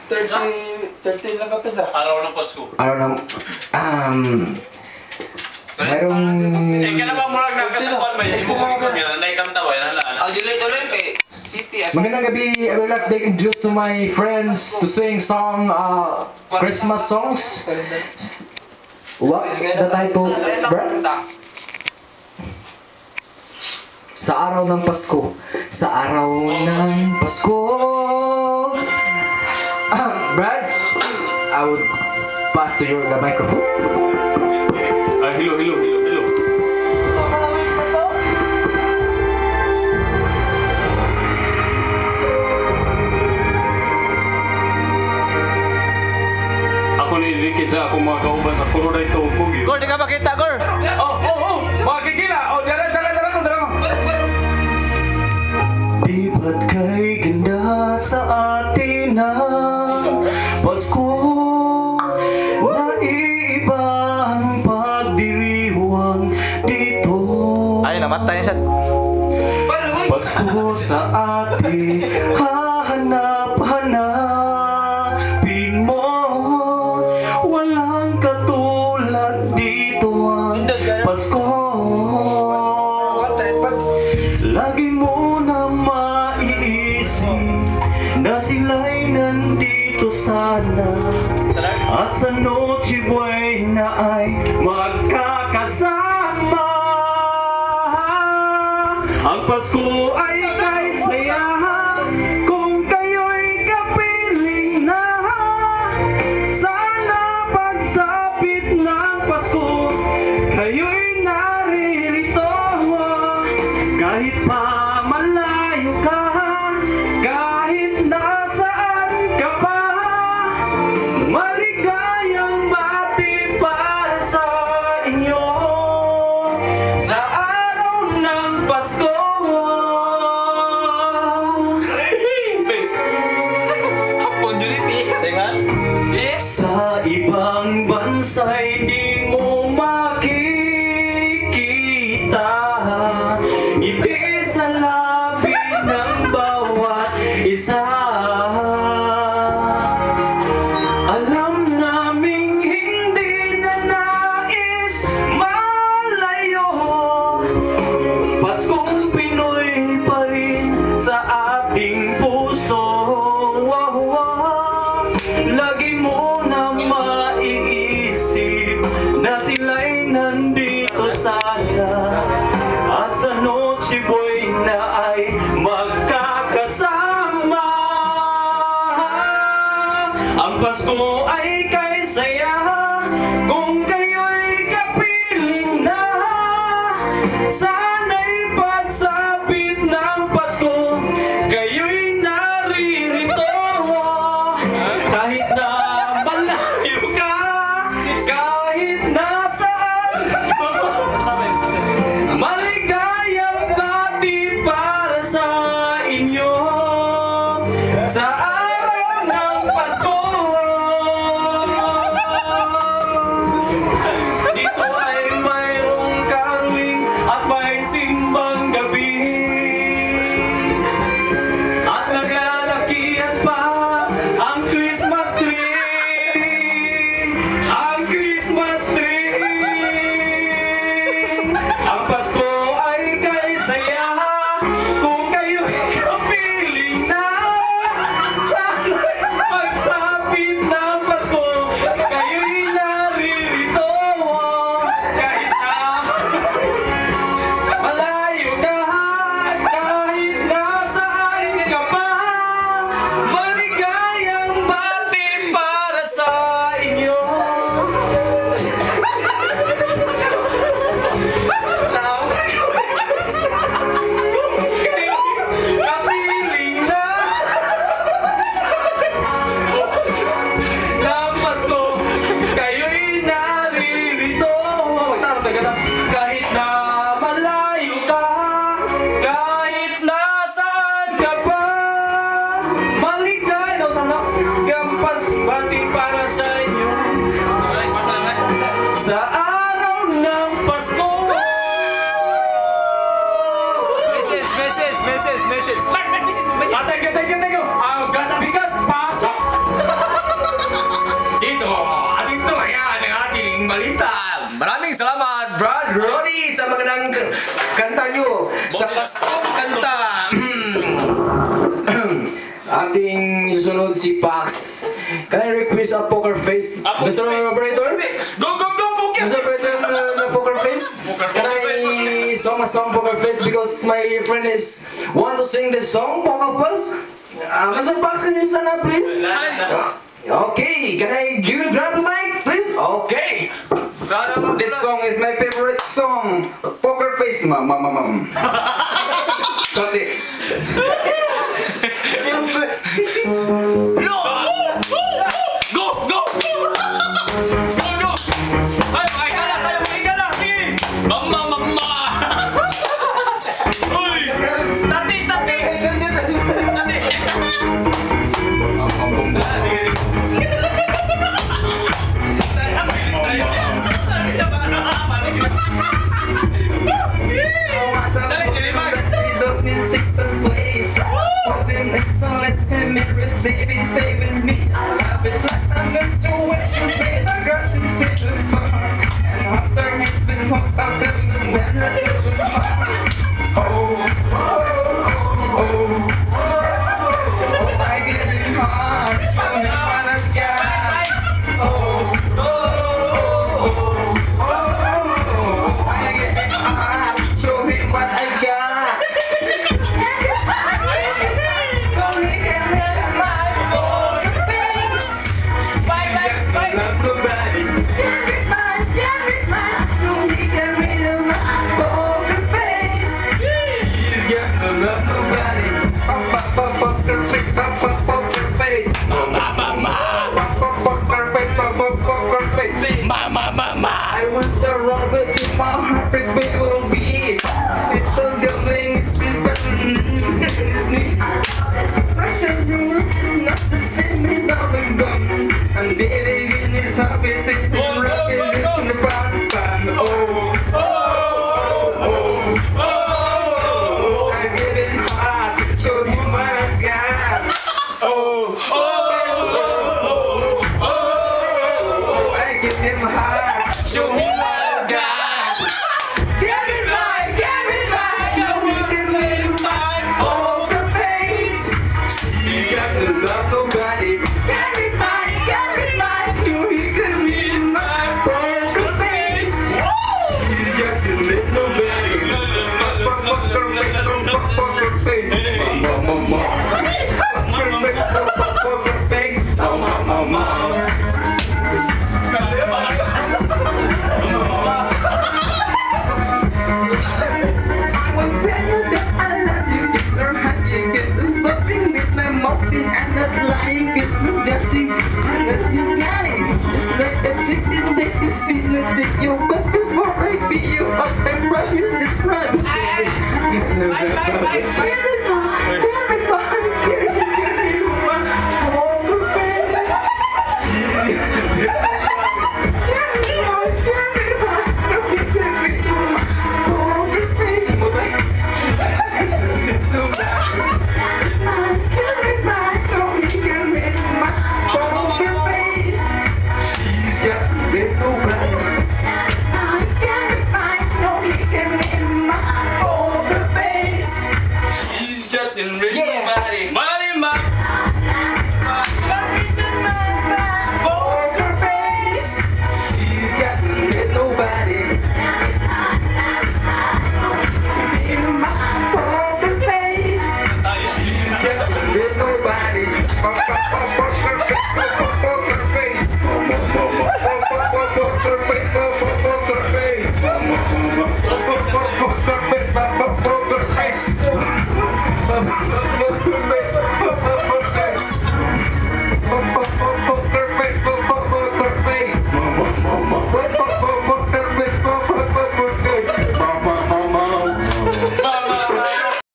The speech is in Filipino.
30 lang kapit sa Araw ng Pasko. Araw ng... Mayroong... Eh, kaya naman murag nagkasakuan ba yun? Ibukong ko yan, naikanta ba yan? ang delay ulit kay City. Magandang gabi. I would like to introduce to my friends to sing song, Christmas songs. What the title, bro? Sa araw ng Pasko. Sa araw ng Pasko. Brad, I would pass to you the microphone. Hello. Ako nililikid sa akong mga kauban sa puro na ito pugi. Gor, di ka makita, Gor? Oh, makikila. Oh, dala ko. Di ba't kay ganda sa atin ang Pasko? Naiiba ang pagdiriwang dito. Ay, namatay siya. Pasko sa atin, hahanap-hanapin mo. Walang katulad dito ang Pasko. Lagi mo na maiisip na sila'y nandito sana, at sa Noche Buena ay magkakasama. Ang Pasko ay kay saya kung kayo'y kapiling na. Sana pagsapit ng Pasko kayo'y naririto. Kahit pa malayo ka, kahit nasaan ka pa, maligayang bati para sa inyo sa araw ng Pasko. Hapon dili singan. Yes. Sa ibang bansa'y di mo makikita ngiti sa labi ng bawat isa. Alam naming hindi na nais malayo, Paskong Pinoy pa rin sa ating puso. Lagi mo na maiisip na sila'y nandito sana, at sa Noche Buena ay magkakasama. Ang Pasko ay kay saya kung kayo'y kapiling na. Sana'y pagsapit ng Pasko kayo'y naririto. Kahit na malayo ka, kahit nasaan ka, maligayang bati para sa inyo sa araw ng Pasko. Dito ay mayroong karuling at may simbang gabi, at naglalakihan pa ang Christmas tree. Ang Christmas tree. Ang Pasko ay kay saya kung kayo'y kapiling na. Sana'y pagsapit Rodi sa magandang kanta nyo. Sa Paskong kanta. Ating sunod si Pax. Can I request a poker face? Mr. Operator? Go, go, go, poker Mr. Operator, the poker face? Can I sing a song poker face because my friend is want to sing the song poker face? Mr. Pax, can you stand up please? Okay, can I grab the mic please? Okay. This song is my favorite song. Poker face, mom. Sorry. No! Go! Go! Go! Go! Ay, makikala! Sige! Mama! Uy! Tati! Sige. Dali, diliman! Texas place. Hoping they can let him in. Baby, stay with me. I love it like I'm going to wish you pay the girls and take the star. And after he's been hooked up in the when the day was mine. I give him heart. Show him what I've got. I give him heart. Show him what I've got. I want the rubber in my heart, it will be. People going to speak, but Russian rule is not the same without a gun. And baby, when it's happy, it's the rap is in the fun. I give him heart, show him what I got. I give him heart, show him what I got. Give me mine, no we can live my poker face. She got to love nobody. Give me mine, no we can live my poker face. She's got to live nobody. Poker face, poker face, mama. I will tell you that I love you, kiss her, hug you, kiss her, bumping with my muffin and not lying, kiss the dancing, that you got it. Just like a chicken, they can see the take you, but before I beat you up, I promise this promise. Poker face.